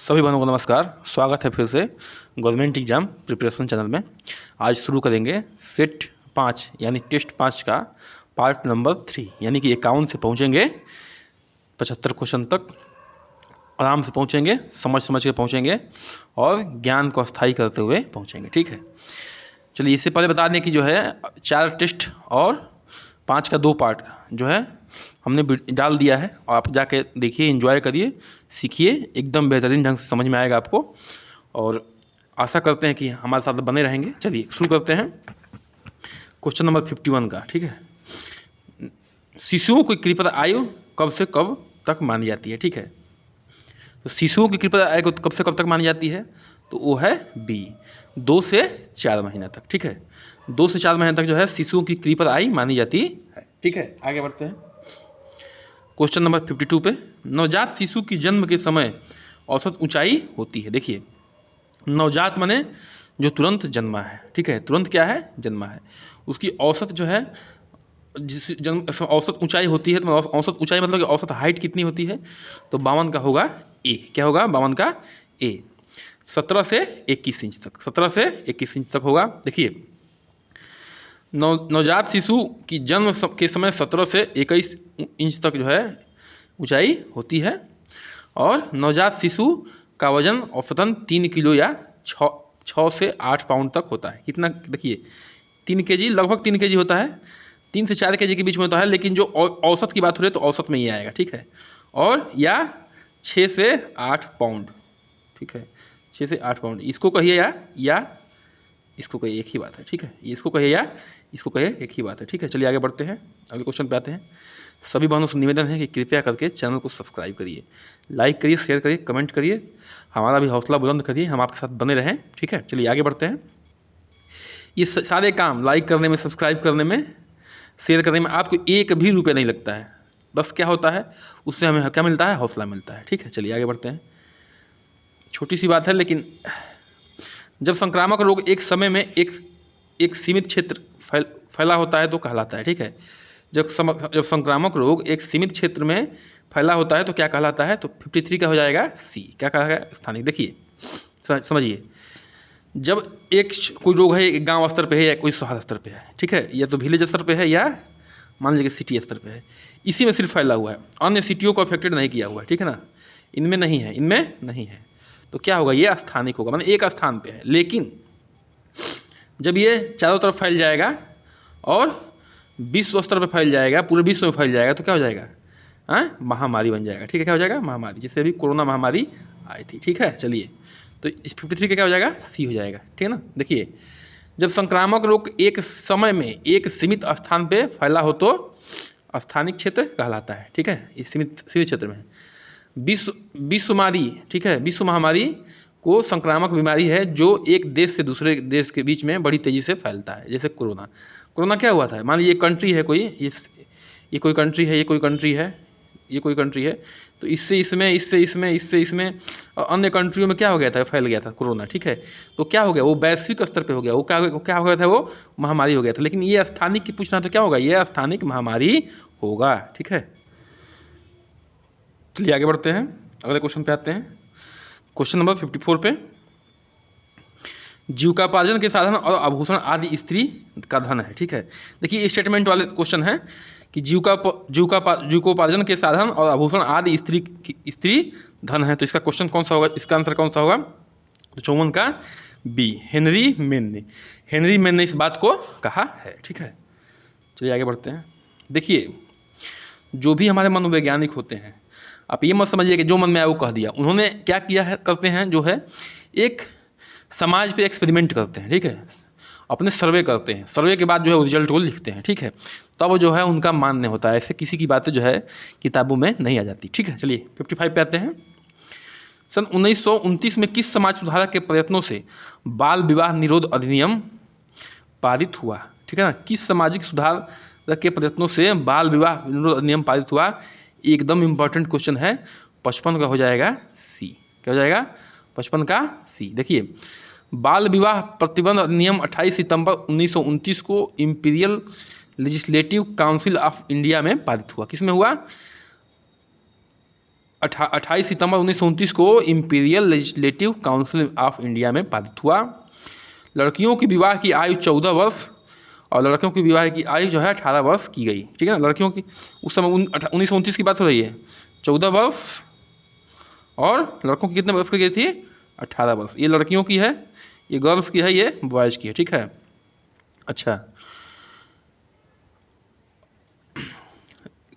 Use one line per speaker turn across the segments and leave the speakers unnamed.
सभी बहनों को नमस्कार। स्वागत है फिर से गवर्नमेंट एग्जाम प्रिपरेशन चैनल में। आज शुरू करेंगे सेट 5 यानी टेस्ट 5 का पार्ट नंबर 3 यानी कि 51 से पहुंचेंगे 75 क्वेश्चन तक। आराम से पहुंचेंगे, समझ के पहुंचेंगे और ज्ञान को अस्थायी करते हुए पहुंचेंगे। ठीक है, चलिए इससे पहले बता दें कि जो है 4 टेस्ट और 5 का 2 पार्ट जो है हमने डाल दिया है, और आप जाके देखिए, एंजॉय करिए, सीखिए, एकदम बेहतरीन ढंग से समझ में आएगा आपको। और आशा करते हैं कि हमारे साथ बने रहेंगे। चलिए शुरू करते हैं क्वेश्चन नंबर 51 का। ठीक है, शिशुओं की कृपया आयु कब से कब तक मानी जाती है? ठीक है, तो शिशुओं की कृपया आयु कब से कब तक मानी जाती है? तो वो है बी, 2 से 4 महीने तक। ठीक है, 2 से 4 महीने तक जो है शिशुओं की कृपया आयु मानी जाती है। ठीक है, आगे बढ़ते हैं क्वेश्चन नंबर 52 पे। नवजात शिशु की जन्म के समय औसत ऊंचाई होती है। देखिए, नवजात माने जो तुरंत जन्मा है। ठीक है, तुरंत क्या है? जन्मा है। उसकी औसत जो है, जिस जन्म औसत ऊंचाई होती है, तो औसत ऊंचाई मतलब कि औसत हाइट कितनी होती है? तो 52 का होगा ए। क्या होगा? 52 का ए। 17 से 21 इंच तक, 17 से 21 इंच तक होगा। देखिए, नवजात शिशु की जन्म के समय 17 से 21 इंच तक जो है ऊंचाई होती है, और नवजात शिशु का वजन औसतन 3 किलो या 6 से 8 पाउंड तक होता है। कितना? देखिए, 3 केजी, लगभग 3 केजी होता है, 3 से 4 केजी के बीच में होता है, लेकिन जो औसत की बात हो रही है तो औसत में ही आएगा। ठीक है, और या 6 से 8 पाउंड। ठीक है, 6 से 8 पाउंड, इसको कहिए या इसको कहिए, एक ही बात है। ठीक है, इसको कहिए या इसको कहिए, एक ही बात है। ठीक है, चलिए आगे बढ़ते हैं, अगले क्वेश्चन पे आते हैं। सभी बहनों से निवेदन है कि कृपया करके चैनल को सब्सक्राइब करिए, लाइक करिए, शेयर करिए, कमेंट करिए, हमारा भी हौसला बुलंद करिए, हम आपके साथ बने रहें। ठीक है, चलिए आगे बढ़ते हैं। ये सारे काम लाइक करने में, सब्सक्राइब करने में, शेयर करने में आपको एक भी रुपये नहीं लगता है। बस क्या होता है, उससे हमें क्या मिलता है? हौसला मिलता है। ठीक है, चलिए आगे बढ़ते हैं। छोटी सी बात है, लेकिन जब संक्रामक रोग एक समय में एक सीमित क्षेत्र फैला होता है तो कहलाता है। ठीक है, जब संक्रामक रोग एक सीमित क्षेत्र में फैला होता है तो क्या कहलाता है? तो 53 का हो जाएगा सी। क्या कहा गया? स्थानिक। देखिए, समझिए, जब कोई रोग है, एक गांव स्तर पे है या कोई शहर स्तर पे है, ठीक है, या तो विलेज स्तर पे है या मान लीजिए सिटी स्तर पे है, इसी में सिर्फ फैला हुआ है, अन्य सिटियों को अफेक्टेड नहीं किया हुआ है। ठीक है ना, इनमें नहीं है, इनमें नहीं है, तो क्या होगा? ये स्थानिक होगा, मतलब एक स्थान पे है। लेकिन जब ये चारों तरफ फैल जाएगा और विश्व स्तर पर फैल जाएगा, पूरे विश्व में फैल जाएगा, तो क्या हो जाएगा? महामारी बन जाएगा। ठीक है, क्या हो जाएगा? महामारी, जिससे अभी कोरोना महामारी आई थी। ठीक है, चलिए, तो इस 53 का क्या हो जाएगा? सी हो जाएगा। ठीक है ना। देखिए, जब संक्रामक रोग एक समय में एक सीमित स्थान पे फैला हो तो स्थानिक क्षेत्र कहलाता है। ठीक है, इस सीमित क्षेत्र में विश्वमारी, ठीक है, विश्व महामारी को संक्रामक बीमारी है जो एक देश से दूसरे देश के बीच में बड़ी तेज़ी से फैलता है। जैसे कोरोना क्या हुआ था? मान लीजिए कंट्री है कोई, ये कोई कंट्री है, ये कोई कंट्री है, ये कोई कंट्री है, तो इससे इसमें अन्य कंट्रियों में क्या हो गया था? फैल गया था कोरोना। ठीक है, तो क्या हो गया? वो वैश्विक स्तर पे हो गया, वो क्या हो गया था? वो महामारी हो गया था। लेकिन ये स्थानिक की पूछना तो क्या होगा? ये स्थानिक महामारी होगा। ठीक है, चलिए आगे बढ़ते हैं, अगले क्वेश्चन पे आते हैं। क्वेश्चन नंबर 54 पे, जीविकोपार्जन के साधन और आभूषण आदि स्त्री का धन है। ठीक है, देखिए, स्टेटमेंट वाले क्वेश्चन है कि जीविकोपार्जन के साधन और आभूषण आदि स्त्री धन है, तो इसका क्वेश्चन कौन सा होगा? इसका आंसर कौन सा होगा? तो 54 का बी, हेनरी मेन ने इस बात को कहा है। ठीक है, चलिए आगे बढ़ते हैं। देखिए, जो भी हमारे मनोवैज्ञानिक होते हैं, आप ये मत समझिए कि जो मन में आया वो कह दिया। उन्होंने क्या किया है, करते हैं, जो है एक समाज पे एक्सपेरिमेंट करते हैं। ठीक है, अपने सर्वे करते हैं, सर्वे के बाद जो है वो रिजल्ट को लिखते हैं। ठीक है, तब जो है उनका मान्य होता है, ऐसे किसी की बातें जो है किताबों में नहीं आ जाती। ठीक है, चलिए 55 पे आते हैं। सन 1929 में किस समाज सुधारक के प्रयत्नों से बाल विवाह निरोध अधिनियम पारित हुआ? ठीक है ना, किस सामाजिक सुधार के प्रयत्नों से बाल विवाह निरोध अधिनियम पारित हुआ? एकदम इंपॉर्टेंट क्वेश्चन है। 55 का हो जाएगा सी। क्या हो जाएगा? 55 का सी। देखिए, बाल विवाह प्रतिबंध अधिनियम 28 सितंबर 1929 को imperial legislative council of India में पारित हुआ। किस में हुआ? 28 सितंबर 1929 को imperial legislative council of India में पारित हुआ। लड़कियों की विवाह की आयु 14 वर्ष और लड़कियों की विवाह की आयु जो है 18 वर्ष की गई, ठीक है ना। लड़कियों की उस समय 1929 की बात हो रही है, 14 वर्ष और लड़कों की कितने वर्ष की गई थी, 18 वर्ष। ये लड़कियों की है, ये गर्ल्स की है, ये बॉयज़ की है, ठीक है। अच्छा,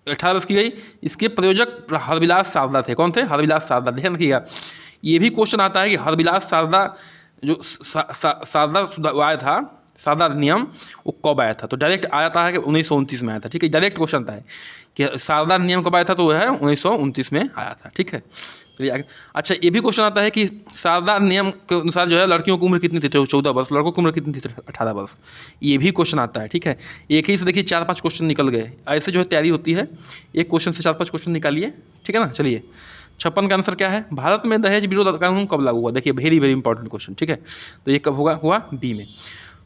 18 वर्ष की गई। इसके प्रयोजक हरविलास शारदा थे। कौन थे? हरविलास शारदा। ध्यान रखिएगा, ये भी क्वेश्चन आता है कि हरविलास शारदा जो शारदा आया था, शारदा अधिनियम, वो कब आया था? तो डायरेक्ट आता है कि 1929 में आया था, ठीक है। डायरेक्ट क्वेश्चन आता है कि शारदा अधिनियम कब आया था, तो वो है 1929 में आया था, ठीक है। चलिए आगे। अच्छा, ये भी क्वेश्चन आता है कि शारदा अधिनियम के अनुसार जो है लड़कियों की उम्र कितनी थी, तो 14 वर्ष, लड़कों की उम्र कितनी थी, 18 वर्ष। ये भी क्वेश्चन आता है, ठीक है। एक ही से देखिए 4-5 क्वेश्चन निकल गए। ऐसे जो है तैयारी होती है, एक क्वेश्चन से 4-5 क्वेश्चन निकालिए, ठीक है ना। चलिए 56 का आंसर क्या है? भारत में दहेज विरोध कानून कब लागू हुआ? देखिए वेरी वेरी इंपॉर्टेंट क्वेश्चन, ठीक है। तो ये कब हुआ? बी में।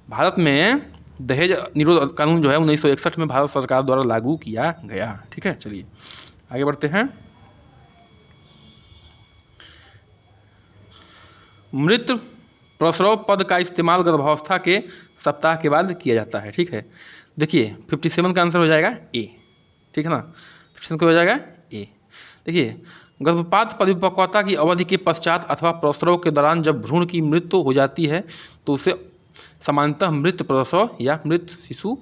भारत में दहेज निरोध कानून जो है 1961 में भारत सरकार द्वारा लागू किया गया, ठीक है। चलिए आगे बढ़ते हैं। मृत प्रसव पद का इस्तेमाल गर्भावस्था के सप्ताह के बाद किया जाता है, ठीक है। देखिए 57 का आंसर हो जाएगा ए, ठीक है ना। 57 का हो जाएगा ए। देखिए, गर्भपात परिपक्वता की अवधि के पश्चात अथवा प्रसव के दौरान जब भ्रूण की मृत्यु हो जाती है तो उसे सामान्यतः मृत प्रसव या मृत शिशु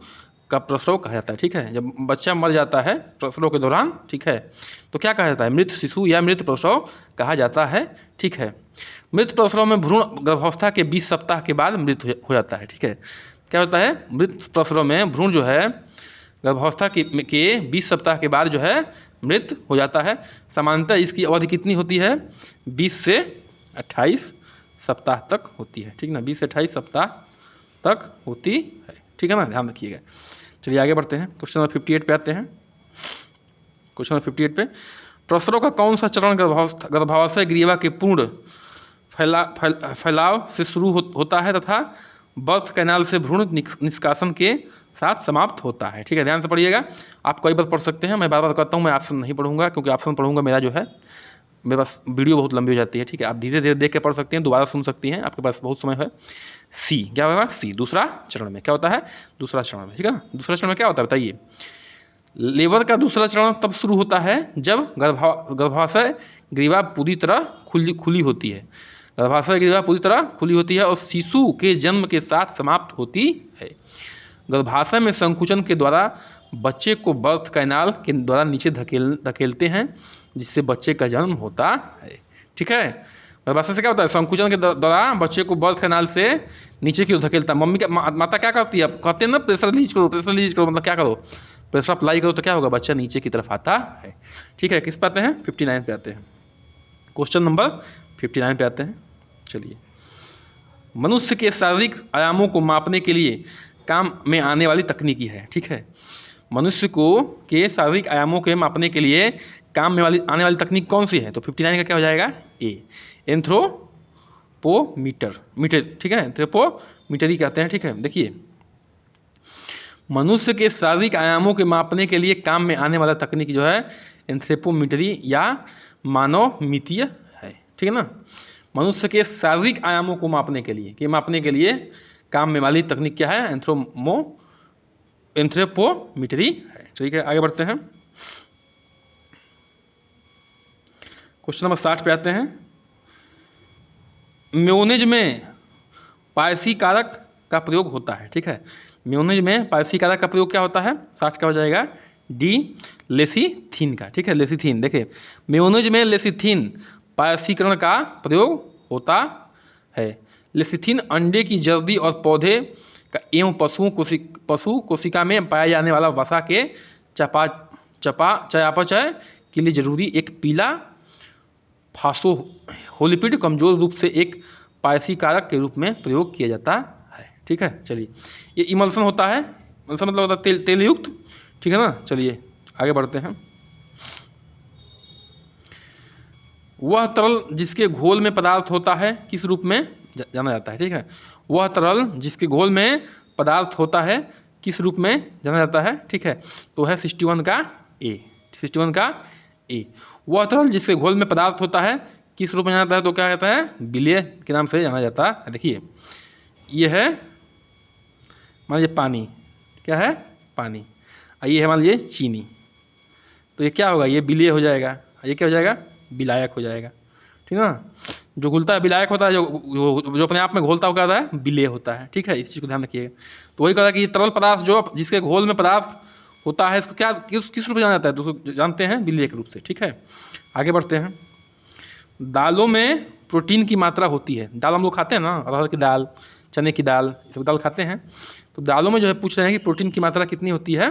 का प्रसव कहा जाता है, ठीक है। जब बच्चा मर जाता है प्रसव के दौरान, ठीक है, तो क्या कहा जाता है? मृत शिशु या मृत प्रसव कहा जाता है, ठीक है। मृत प्रसव में भ्रूण गर्भावस्था के 20 सप्ताह के बाद मृत हो जाता है, ठीक है। क्या होता है? मृत प्रसव में भ्रूण जो है गर्भावस्था के 20 सप्ताह के बाद जो है मृत हो जाता है। सामान्यतः इसकी अवधि कितनी होती है? 20 से 28 सप्ताह तक होती है, ठीक ना। 20 से 28 सप्ताह तक होती है, ठीक है ना, ध्यान रखिएगा। चलिए आगे बढ़ते हैं, क्वेश्चन नंबर 58 पे आते हैं। क्वेश्चन नंबर 58 पे, प्रसव का कौन सा चरण गर्भाशय ग्रीवा के पूर्ण फैलाव से शुरू होता है तथा बर्थ कैनाल से भ्रूण निष्कासन के साथ समाप्त होता है, ठीक है। ध्यान से पढ़िएगा, आप कई बार पढ़ सकते हैं, मैं बार बार कहता हूँ मैं ऑप्शन नहीं पढ़ूंगा, क्योंकि ऑप्शन पढ़ूंगा मेरा जो है मेरे पास वीडियो बहुत लंबी हो जाती है, ठीक है। आप धीरे धीरे देख के पढ़ सकते हैं, दोबारा सुन सकती हैं, आपके पास बहुत समय है। सी क्या होगा? सी दूसरा चरण में क्या होता है? दूसरा चरण में, ठीक है ना। दूसरा चरण में क्या होता है बताइए? लेबर का दूसरा चरण तब शुरू होता है जब गर्भाशय ग्रीवा पूरी तरह खुली होती है। गर्भाशय ग्रीवा पूरी तरह खुली होती है और शिशु के जन्म के साथ समाप्त होती है। गर्भाशय में संकुचन के द्वारा बच्चे को बर्थ कैनाल के द्वारा नीचे धकेलते हैं, जिससे बच्चे का जन्म होता है, ठीक है। गर्भाशय से क्या होता है? संकुचन के दौरान बच्चे को बर्थ कैनाल से नीचे की ओर धकेलता है। मम्मी माता क्या करती है? कहते हैं ना प्रेशर रिलीज करो, प्रेशर रिलीज करो, मतलब क्या करो? प्रेशर अप्लाई करो, तो क्या होगा? बच्चा नीचे की तरफ आता है, ठीक है। किस पे आते हैं? 59 पे आते हैं। क्वेश्चन नंबर 59 पे आते हैं। चलिए, मनुष्य के शारीरिक आयामों को मापने के लिए काम में आने वाली तकनीकी है, ठीक है। मनुष्य को के शारीरिक आयामों के मापने के लिए काम में आने वाली तकनीक कौन सी है? तो 59 का क्या हो जाएगा? ए, एंथ्रोपोमीटर, ठीक है, एंथ्रोपोमीटरी कहते हैं, ठीक है। देखिए, मनुष्य के शारीरिक आयामों के मापने के लिए काम में आने वाला तकनीक जो है एंथ्रोपोमीटरी या मानवमितीय है, ठीक है ना। मनुष्य के शारीरिक आयामों को मापने के लिए काम में वाली तकनीक क्या है? एंथ्रोपोमीटरी है। ठीक है, आगे बढ़ते हैं। क्वेश्चन नंबर 60 पे आते हैं। मेयोनेज में पारसी कारक का प्रयोग होता है, ठीक है। मेयोनेज में पारसी कारक का प्रयोग क्या होता है? 60 का हो जाएगा डी, लेसिथिन का, ठीक है, लेसिथिन। देखिए, मेयोनेज में लेसिथिन पारसीकरण का प्रयोग होता है। लेसिथिन अंडे की जर्दी और पौधे का एवं पशु कोशिका में पाया जाने वाला वसा के चयापचय के लिए जरूरी एक पीला फास्फोलिपिड कमजोर रूप से एक पारसी कारक के रूप में प्रयोग किया जाता है, ठीक है। चलिए, ये इमल्सन होता है, इमल्सन मतलब होता है तेल युक्त, ठीक है ना। चलिए आगे बढ़ते हैं। वह तरल जिसके घोल में पदार्थ होता है किस रूप में जाना जाता है, ठीक है। वह तरल जिसके घोल में पदार्थ होता है किस रूप में जाना जाता है, ठीक है। तो है 61 का ए, 61 का ए। वह तरल जिसके घोल में पदार्थ होता है किस रूप में जाना जाता है, तो क्या कहता है, विलेय के नाम से जाना जाता है। देखिए ये है मान लीजिए पानी, क्या है, पानी, और ये है मान लीजिए चीनी, तो ये क्या होगा, ये विलेय हो जाएगा, ये क्या हो जाएगा, विलायक हो जाएगा, ठीक है ना। जो घुलता है विलायक होता है, जो अपने आप में घोलता है वो क्या होता है, विलेय होता है, ठीक है, इस चीज़ को ध्यान रखिएगा। तो वही कहा कि तरल पदार्थ जो जिसके घोल में पदार्थ होता है इसको क्या किस रूप में जाना जाता है, तो उसको जानते हैं विलेय के रूप से, ठीक है। आगे बढ़ते हैं। दालों में प्रोटीन की मात्रा होती है, दाल हम लोग खाते हैं ना, अरहर की दाल, चने की दाल, ये सब दाल खाते हैं, तो दालों में जो है पूछ रहे हैं कि प्रोटीन की मात्रा कितनी होती है,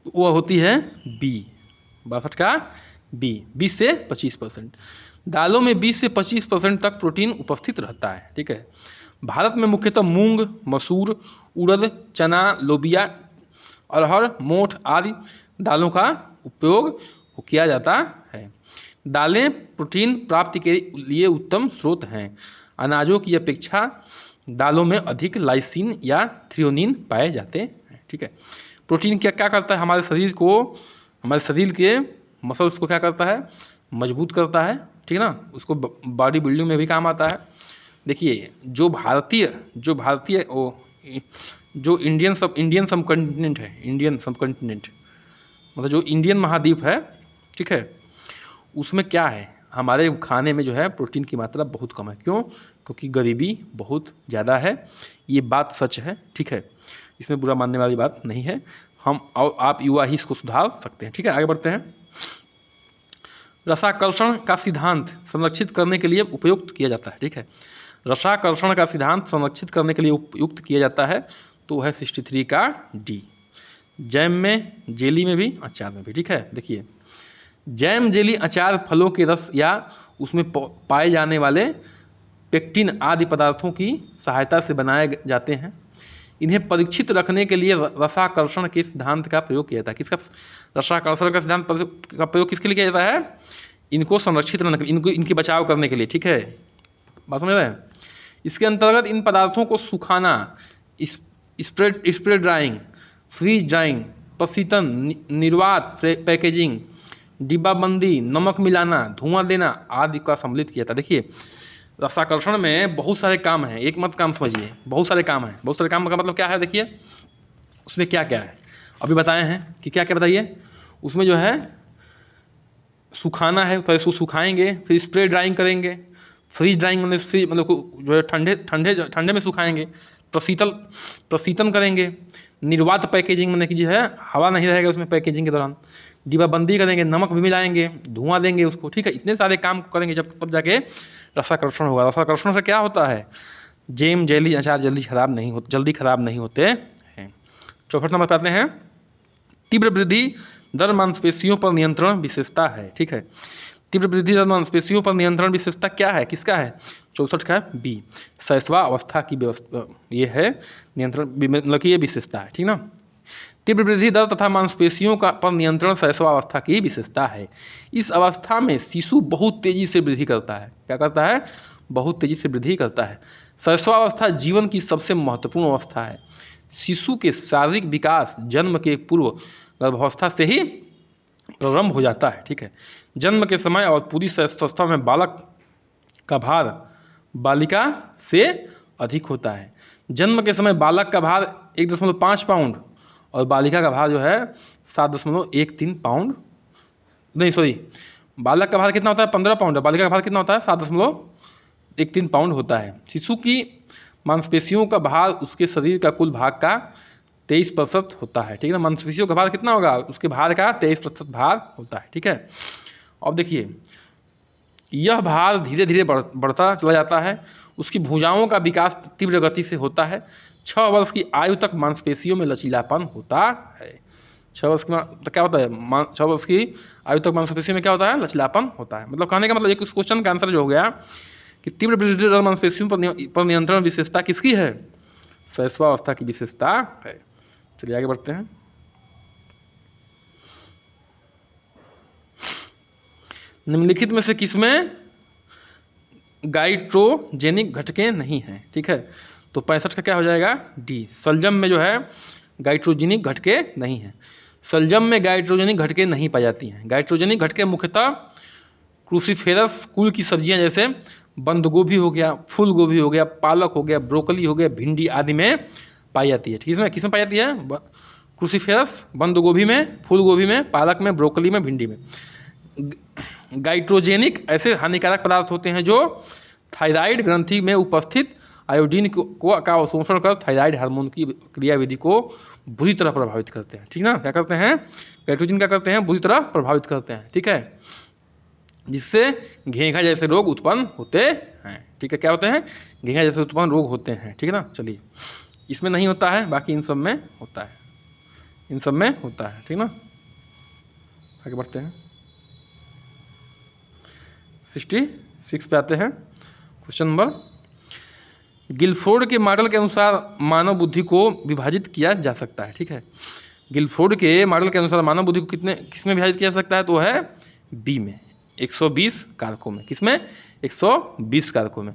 तो वो होती है बी, 62 का बी, 20 से 25%। दालों में 20 से 25% तक प्रोटीन उपस्थित रहता है, ठीक है। भारत में मुख्यतः मूंग, मसूर, उड़द, चना, लोबिया, अरहर, मोठ आदि दालों का उपयोग किया जाता है। दालें प्रोटीन प्राप्ति के लिए उत्तम स्रोत हैं। अनाजों की अपेक्षा दालों में अधिक लाइसिन या थ्रियोनिन पाए जाते हैं, ठीक है। प्रोटीन क्या क्या करता है, हमारे शरीर को, हमारे शरीर के मसल्स को क्या करता है, मजबूत करता है, ठीक है ना, उसको बॉडी बिल्डिंग में भी काम आता है। देखिए जो भारतीय जो इंडियन सब कॉन्टिनेंट है, इंडियन सब कॉन्टिनेंट मतलब जो इंडियन महाद्वीप है, ठीक है, उसमें क्या है, हमारे खाने में जो है प्रोटीन की मात्रा बहुत कम है। क्यों? क्योंकि गरीबी बहुत ज़्यादा है, ये बात सच है, ठीक है, इसमें बुरा मानने वाली बात नहीं है। हम और आप युवा ही इसको सुधार सकते हैं, ठीक है। आगे बढ़ते हैं। रसाकर्षण का सिद्धांत संरक्षित करने के लिए उपयुक्त किया जाता है, ठीक है। रसाकर्षण का सिद्धांत संरक्षित करने के लिए उपयुक्त किया जाता है, तो है 63 का डी। जैम में, जेली में भी, अचार में भी, ठीक है। देखिए जैम, जेली, अचार फलों के रस या उसमें पाए जाने वाले पेक्टिन आदि पदार्थों की सहायता से बनाए जाते हैं। इन्हें परीक्षित रखने के लिए रसाकर्षण के सिद्धांत का प्रयोग किया जाता है। किसका रसाकर्षण का सिद्धांत का प्रयोग किसके लिए किया जाता है? इनको संरक्षित रखने के लिए, इनकी बचाव करने के लिए, ठीक है, बात समझ रहे हैं। इसके अंतर्गत इन पदार्थों को सुखाना, स्प्रे ड्राइंग, फ्रीज ड्राइंग, प्रशीतन, निर्वात, पैकेजिंग, डिब्बाबंदी, नमक मिलाना, धुआं देना आदि का सम्मिलित किया था। देखिए रसाकर्षण में बहुत सारे काम हैं, एक मत काम समझिए, बहुत सारे काम हैं। बहुत सारे काम का मतलब क्या है, देखिए उसमें क्या क्या है अभी बताए हैं कि क्या क्या, बताइए। उसमें जो है सुखाना है, पहले उसको सुखाएंगे, फिर स्प्रे ड्राइंग करेंगे, फ्रीज ड्राइंग मतलब जो है ठंडे में सुखाएंगे, प्रशीतन करेंगे, निर्वात पैकेजिंग मतलब कि जो है हवा नहीं रहेगा उसमें पैकेजिंग के दौरान, डिब्बाबंदी करेंगे, नमक भी मिलाएंगे, धुआं देंगे उसको, ठीक है। इतने सारे काम करेंगे तब जाके रसाकर्षण होगा। रसाकर्षण से क्या होता है, जेम, जेली, अचार जल्दी खराब नहीं होते हैं। चौथा नंबर पे आते हैं। तीव्र वृद्धि दर मांसपेशियों पर नियंत्रण विशेषता है, ठीक है। तीव्र वृद्धि दर मांसपेशियों पर नियंत्रण विशेषता क्या है, किसका है? 64 का बी, शैशवा अवस्था की व्यवस्था, ये है नियंत्रण, मतलब कि ये विशेषता है, ठीक ना। तीव्र वृद्धि दर तथा मांसपेशियों का पर नियंत्रण शैशवा अवस्था की विशेषता है। इस अवस्था में शिशु बहुत तेजी से वृद्धि करता है। क्या करता है? बहुत तेजी से वृद्धि करता है। शैशवा अवस्था जीवन की सबसे महत्वपूर्ण अवस्था है। शिशु के शारीरिक विकास जन्म के पूर्व गर्भावस्था से ही प्रारंभ हो जाता है, ठीक है। जन्म के समय और पूरी शैशवावस्था में बालक का भार बालिका से अधिक होता है। जन्म के समय बालक का भार 1.5 पाउंड और बालिका का भार जो है 7.13 पाउंड, नहीं सॉरी, बालक का भार कितना होता है? 15 पाउंड, बालिका का भार कितना होता है? 7.13 पाउंड होता है। शिशु की मांसपेशियों का भार उसके शरीर का कुल भाग का 23% होता है, ठीक है ना। मांसपेशियों का भार कितना होगा? उसके भार का 23% भार होता है, ठीक है। अब देखिए यह भार धीरे धीरे बढ़ता चला जाता है। उसकी भुजाओं का विकास तीव्र गति से होता है। 6 वर्ष की आयु तक मांसपेशियों में लचीलापन होता है। 6 वर्ष तो क्या होता है? 6 वर्ष की आयु तक मांसपेशियों में क्या होता है? लचीलापन होता है। मतलब कहने का मतलब एक क्वेश्चन का आंसर जो हो गया कि तीव्र वृद्धि दर मांसपेशियों पर नियंत्रण विशेषता किसकी है? शैशवावस्था की विशेषता है। चलिए आगे बढ़ते हैं। निम्नलिखित में से किसमें गाइट्रोजेनिक घटकें नहीं हैं, ठीक है। तो 65 का क्या हो जाएगा? डी। शलजम में जो है गाइट्रोजेनिक घटकें नहीं हैं। शलजम में गाइट्रोजेनिक घटकें नहीं पाई जाती हैं। गाइट्रोजेनिक घटकें मुख्यतः क्रूसीफेरस कुल की सब्जियां जैसे बंद गोभी हो गया, फूल गोभी हो गया, पालक हो गया, ब्रोकली हो गया, भिंडी आदि में पाई जाती है। किसमें पाई जाती है? क्रूसीफेरस बंद गोभी में, फूल गोभी में, पालक में, ब्रोकली में, भिंडी में। गाइट्रोजेनिक ऐसे हानिकारक पदार्थ होते हैं जो थायराइड ग्रंथि में उपस्थित आयोडीन का अवशोषण कर थायराइड हार्मोन की क्रियाविधि को बुरी तरह प्रभावित करते हैं। ठीक ना, क्या करते हैं? गाइट्रोजन क्या करते हैं? बुरी तरह प्रभावित करते हैं। ठीक है, जिससे घेंघा जैसे रोग उत्पन्न होते हैं। ठीक है, क्या होते हैं? घेंघा जैसे उत्पन्न रोग होते हैं। ठीक है ना, चलिए, इसमें नहीं होता है, बाकी इन सब में होता है, इन सब में होता है। ठीक ना, आगे बढ़ते हैं। 66 पे आते हैं। क्वेश्चन नंबर, गिलफोर्ड के मॉडल के अनुसार मानव बुद्धि को विभाजित किया जा सकता है। ठीक है, गिलफोर्ड के मॉडल के अनुसार मानव बुद्धि को किसमें विभाजित किया जा सकता है? तो है बी में, 120 कारकों में। किसमें? 120 कारकों में।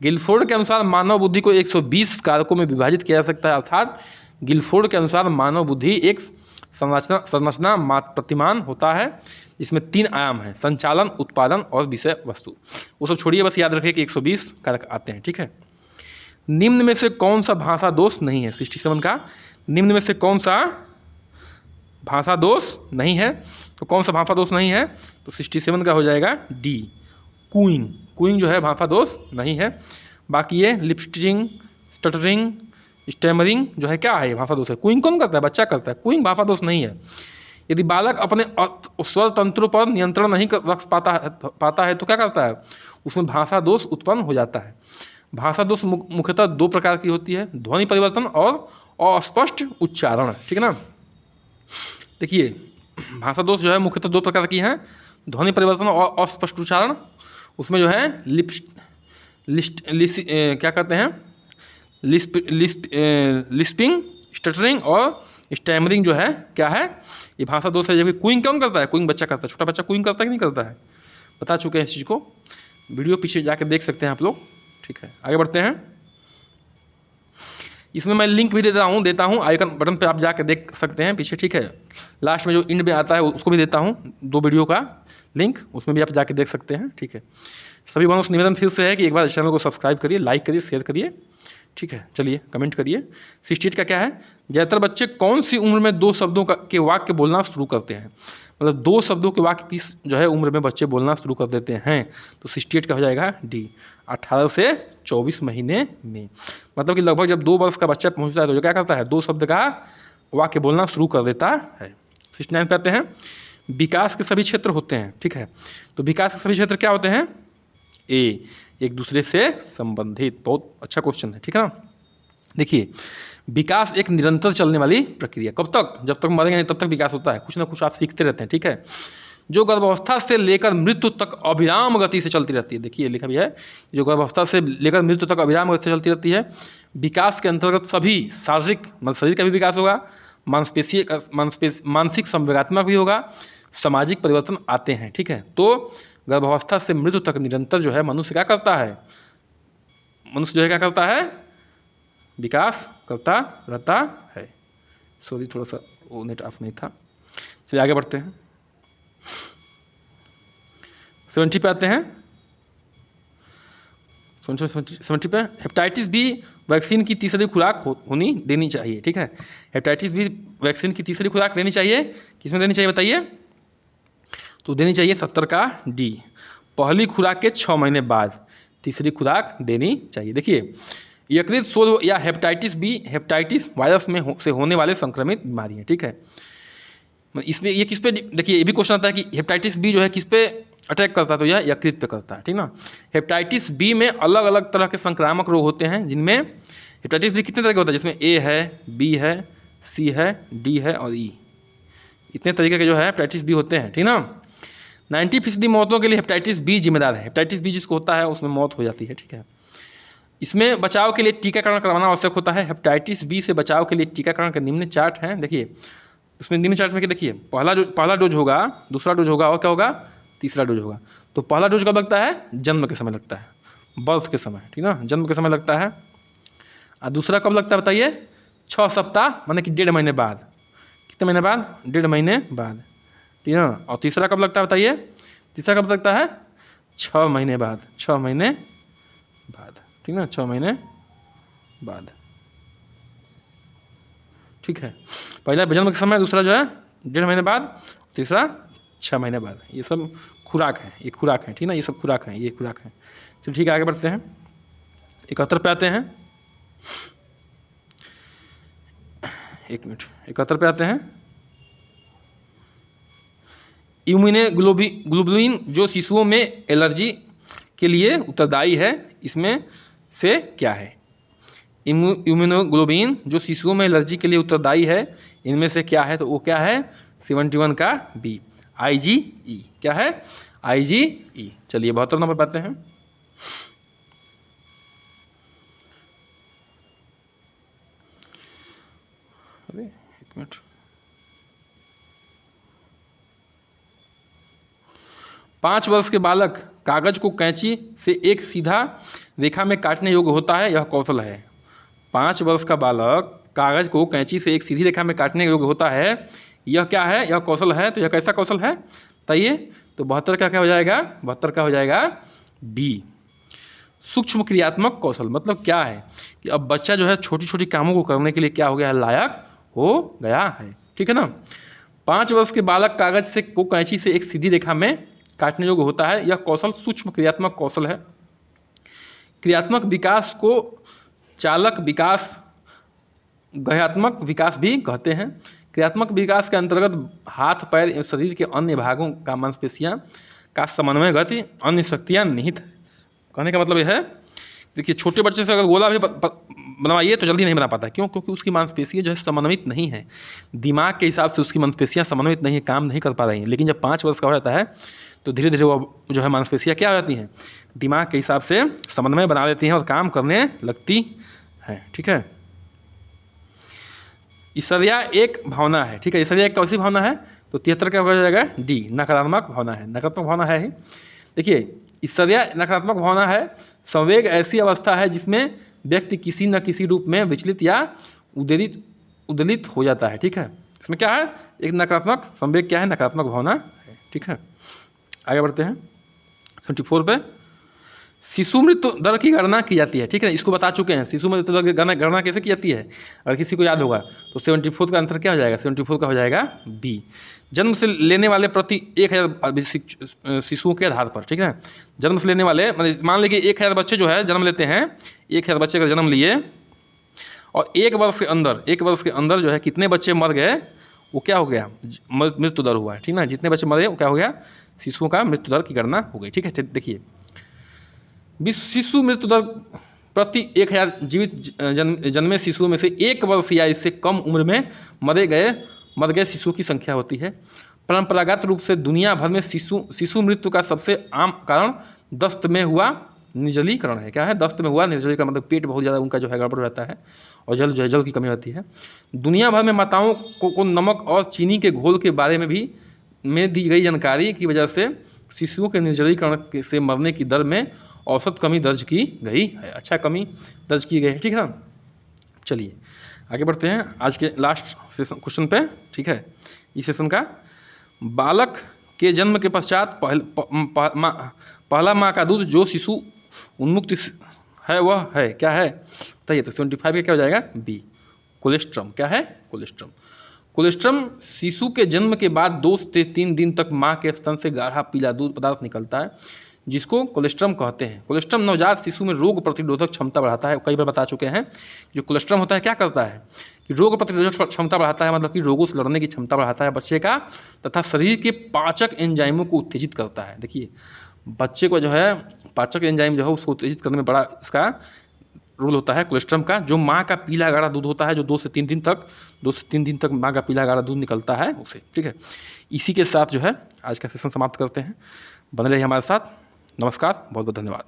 गिलफोर्ड के अनुसार मानव बुद्धि को 120 कारकों में विभाजित किया जा सकता है, अर्थात गिलफोर्ड के अनुसार मानव बुद्धि एक संरचना प्रतिमान होता है जिसमें 3 आयाम हैं: संचालन, उत्पादन और विषय वस्तु। वो सब छोड़िए, बस याद रखिए कि 120 कारक आते हैं। ठीक है, निम्न में से कौन सा भाषा दोष नहीं है? 67 का निम्न में से कौन सा भाषा दोष नहीं है? तो कौन सा भाषा दोष नहीं है? तो 67 का हो जाएगा डी, कूइंग। कूइंग जो है भाषा दोष नहीं है। बाकी ये लिपस्टिंग, स्टटरिंग, स्टैमरिंग जो है क्या है? भाषा दोष है। कूइंग कौन करता है? बच्चा करता है। कूइंग भाषा दोष नहीं है। यदि बालक अपने स्वर तंत्रों पर नियंत्रण नहीं रख पाता है तो क्या करता है? उसमें भाषा दोष उत्पन्न हो जाता है। भाषा दोष मुख्यतः 2 प्रकार की होती है: ध्वनि परिवर्तन और अस्पष्ट उच्चारण। ठीक है ना, देखिए, भाषा दोष जो है मुख्यतः 2 प्रकार की हैं: ध्वनि परिवर्तन और अस्पष्ट उच्चारण। उसमें जो है क्या कहते हैं? लिस्पिंग, स्टटरिंग और स्टैमरिंग जो है क्या है? ये भाषा दोष है। जबकि कूइंग कौन करता है? कूइंग बच्चा करता है। छोटा बच्चा कूइंग करता है कि नहीं करता है? बता चुके हैं इस चीज़ को, वीडियो पीछे जाकर देख सकते हैं आप लोग। ठीक है, आगे बढ़ते हैं। इसमें मैं लिंक भी देता हूँ आइकन बटन पे, आप जाकर देख सकते हैं पीछे। ठीक है, लास्ट में जो इंड में आता है उसको भी देता हूँ, 2 वीडियो का लिंक, उसमें भी आप जाके देख सकते हैं। ठीक है, सभी बंधुओं से निवेदन फिर से है कि एक बार चैनल को सब्सक्राइब करिए, लाइक करिए, शेयर करिए। ठीक है, चलिए कमेंट करिए। 68 का क्या है? ज़्यादातर बच्चे कौन सी उम्र में 2 शब्दों के वाक्य बोलना शुरू करते हैं? मतलब 2 शब्दों के वाक्य किस जो है उम्र में बच्चे बोलना शुरू कर देते हैं? तो 68 का हो जाएगा डी, 18 से 24 महीने में। मतलब कि लगभग जब 2 वर्ष का बच्चा पहुंचता है तो जो क्या करता है? 2 शब्द का वाक्य बोलना शुरू कर देता है। 69 पे आते हैं। विकास के सभी क्षेत्र होते हैं। ठीक है, तो विकास के सभी क्षेत्र क्या होते हैं? ए, एक दूसरे से संबंधित। बहुत अच्छा क्वेश्चन है। ठीक है ना, देखिए, विकास एक निरंतर चलने वाली प्रक्रिया। कब तक? जब तक मरेंगे नहीं तब तक विकास होता है। कुछ ना कुछ आप सीखते रहते हैं। ठीक है, जो गर्भावस्था से लेकर मृत्यु तक अविराम गति से चलती रहती है। देखिए लिखा भी है, जो गर्भावस्था से लेकर मृत्यु तक अविराम गति से चलती रहती है। विकास के अंतर्गत सभी शारीरिक, मतलब शरीर का भी विकास होगा, मानसिक संवेगात्मक भी होगा, सामाजिक परिवर्तन आते हैं। ठीक है, तो गर्भावस्था से मृत्यु तक निरंतर जो है मनुष्य क्या करता है? मनुष्य जो है क्या करता है? विकास करता रहता है। सॉरी, थोड़ा सा वो नेट ऑफ नहीं था। चलिए आगे बढ़ते हैं। 70 पे आते हैं। 70 पे, हेपेटाइटिस बी वैक्सीन की तीसरी खुराक होनी देनी चाहिए। ठीक है, हेपेटाइटिस बी वैक्सीन की तीसरी खुराक देनी चाहिए। किसमें देनी चाहिए बताइए? तो देनी चाहिए 70 का डी, पहली खुराक के 6 महीने बाद तीसरी खुराक देनी चाहिए। देखिए, यकृत शोथ या हेपेटाइटिस बी हेपेटाइटिस वायरस में से होने वाले संक्रमित बीमारी है। ठीक है, इसमें ये किस पे, देखिए ये भी क्वेश्चन आता है कि हेपेटाइटिस बी जो है किस पे अटैक करता है? तो यह यकृत पे करता है। ठीक ना, हेपेटाइटिस बी में अलग अलग तरह के संक्रामक रोग होते हैं, जिनमें हेपेटाइटिस बी कितने तरह के होता है? जिसमें ए है, बी है, सी है, डी है और ई, इतने तरीके के जो है हेपेटाइटिस बी होते हैं। ठीक ना, 90% मौतों के लिए हेपेटाइटिस बी जिम्मेदार है। हेपेटाइटिस बी जिसको होता है उसमें मौत हो जाती है। ठीक है, इसमें बचाव के लिए टीकाकरण करवाना आवश्यक होता है। हेपेटाइटिस बी से बचाव के लिए टीकाकरण के निम्न चार्ट हैं। देखिए, उसमें निम्न चार्ट में कि देखिए, पहला डोज होगा, दूसरा डोज होगा और क्या होगा? तीसरा डोज होगा। तो पहला डोज कब लगता है? जन्म के समय लगता है, बर्थ के समय। ठीक ना, जन्म के समय लगता है। और दूसरा कब लगता है बताइए? 6 सप्ताह, माने कि 1.5 महीने बाद। कितने महीने बाद? 1.5 महीने बाद, ठीक है ना। और तीसरा कब लगता है बताइए? तीसरा कब लगता है? 6 महीने बाद, 6 महीने बाद, ठीक ना, 6 महीने बाद, ठीक है। पहला जन्म के समय, दूसरा जो है 1.5 महीने बाद, तीसरा 6 महीने बाद। ये सब खुराक है, ये खुराक है, ठीक ना, ये सब खुराक है, ये खुराक है। चलो ठीक है, आगे बढ़ते हैं। 71 पे आते हैं, 1 मिनट, 71 पे आते हैं। इम्यूनोग्लोबुलिन जो शिशुओं में एलर्जी के लिए उत्तरदायी है, इसमें से क्या है? इम्यूनोग्लोबुलिन जो शिशुओं में एलर्जी के लिए उत्तरदायी है, इनमें से क्या है? तो वो क्या है? 71 का बी, IgE। क्या है? IgE। चलिए 72 नंबर पे आते हैं। अरे 1 मिनट, 5 वर्ष के बालक कागज को कैंची से एक सीधा रेखा में काटने योग्य होता है, यह कौशल है। 5 वर्ष का बालक कागज को कैंची से एक सीधी रेखा में काटने योग्य होता है, यह क्या है? यह कौशल है। तो यह कैसा कौशल है बताइए? तो 72 का क्या हो जाएगा? 72 का हो जाएगा बी, सूक्ष्म क्रियात्मक कौशल। मतलब क्या है कि अब बच्चा जो है छोटी छोटी कामों को करने के लिए क्या हो गया है? लायक हो गया है, ठीक है ना। 5 वर्ष के बालक कागज से को कैंची से एक सीधी रेखा में काटने योग्य होता है, यह कौशल सूक्ष्म क्रियात्मक कौशल है। क्रियात्मक विकास को चालक विकास, गह्यात्मक विकास भी कहते हैं। क्रियात्मक विकास के अंतर्गत हाथ, पैर एवं शरीर के अन्य भागों का मांसपेशियां का समन्वय गति, अन्य शक्तियां निहित है। कहने का मतलब यह है, देखिए छोटे बच्चे से अगर गोला भी बनवाइए तो जल्दी नहीं बना पाता। क्यों? क्योंकि उसकी मांसपेशियां जो है समन्वित नहीं है, दिमाग के हिसाब से उसकी मांसपेशियां समन्वित नहीं है, काम नहीं कर पा रही हैं। लेकिन जब 5 वर्ष का हो जाता है तो धीरे धीरे वो जो है मांसपेशियां क्या हो जाती हैं? दिमाग के हिसाब से समन्वय बना लेती हैं और काम करने लगती हैं, ठीक है। ईर्ष्या एक भावना है, ठीक है। ईर्ष्या एक कैसी भावना है? तो 73 का हो जाएगा डी, नकारात्मक भावना है। नकारात्मक भावना है ही। देखिए ईर्ष्या नकारात्मक भावना है। संवेग ऐसी अवस्था है जिसमें व्यक्ति किसी न किसी रूप में विचलित या उद्वेलित हो जाता है, ठीक है। इसमें क्या है? एक नकारात्मक संवेग क्या है? नकारात्मक भावना है, ठीक है। आगे बढ़ते हैं 74 पे। शिशु मृत्यु दर की गणना की जाती है, ठीक है। इसको बता चुके हैं, शिशु मृत्यु दर की गणना कैसे की जाती है, अगर किसी को याद होगा तो 74 का आंसर क्या हो जाएगा? 74 का हो जाएगा बी, जन्म से लेने वाले प्रति 1000 शिशुओं के आधार पर, ठीक है। जन्म से लेने वाले मान लीजिए 1000 बच्चे जो है जन्म लेते हैं, 1000 बच्चे का जन्म लिए और 1 वर्ष के अंदर जो है कितने बच्चे मर गए, वो क्या हो गया? मृत्यु दर हुआ है, ठीक ना। जितने बच्चे मरे वो क्या हो गया? शिशुओं का मृत्यु दर की गणना हो गई, ठीक है। देखिए शिशु मृत्यु दर प्रति 1000 जीवित जन्मे शिशुओं में से 1 वर्ष या इससे कम उम्र में मर गए शिशुओं की संख्या होती है। परंपरागत रूप से दुनिया भर में शिशु मृत्यु का सबसे आम कारण दस्त में हुआ निर्जलीकरण है। क्या है? दस्त में हुआ निर्जलीकरण, मतलब पेट बहुत ज़्यादा उनका जो है गड़बड़ रहता है और जल की कमी होती है। दुनिया भर में माताओं को नमक और चीनी के घोल के बारे में दी गई जानकारी की वजह से शिशुओं के निर्जलीकरण से मरने की दर में औसत कमी दर्ज की गई है। अच्छा, कमी दर्ज की गई है, ठीक है। चलिए आगे बढ़ते हैं आज के लास्ट क्वेश्चन पे, ठीक है। इस सेशन का, बालक के जन्म के पश्चात पहला माँ का दूध जो शिशु उन्मुक्त है वह है, क्या है बताइए? तो 75 का क्या हो जाएगा? B, colostrum. क्या है? कोलेस्ट्रम। कोलेस्ट्रम शिशु के जन्म के बाद 2 से 3 दिन तक माँ के स्तन से गाढ़ा पीला दूध पदार्थ निकलता है, जिसको कोलेस्ट्रम कहते हैं। कोलेस्ट्रम नवजात शिशु में रोग प्रतिरोधक क्षमता बढ़ाता है। कई बार बता चुके हैं, जो कोलेस्ट्रम होता है क्या करता है कि रोग प्रतिरोधक क्षमता बढ़ाता है, मतलब कि रोगों से लड़ने की क्षमता बढ़ाता है बच्चे का, तथा शरीर के पाचक एंजाइमों को उत्तेजित करता है। देखिए बच्चे को जो है पाचक एंजाइम जो है उसको उत्तेजित करने में बड़ा इसका रोल होता है कोलेस्ट्रम का। जो माँ का पीला गाढ़ा दूध होता है, जो 2 से 3 दिन तक माँ का पीला गाढ़ा दूध निकलता है उसे, ठीक है। इसी के साथ जो है आज का सेशन समाप्त करते हैं। बने रहिए हमारे साथ। नमस्कार, बहुत बहुत धन्यवाद।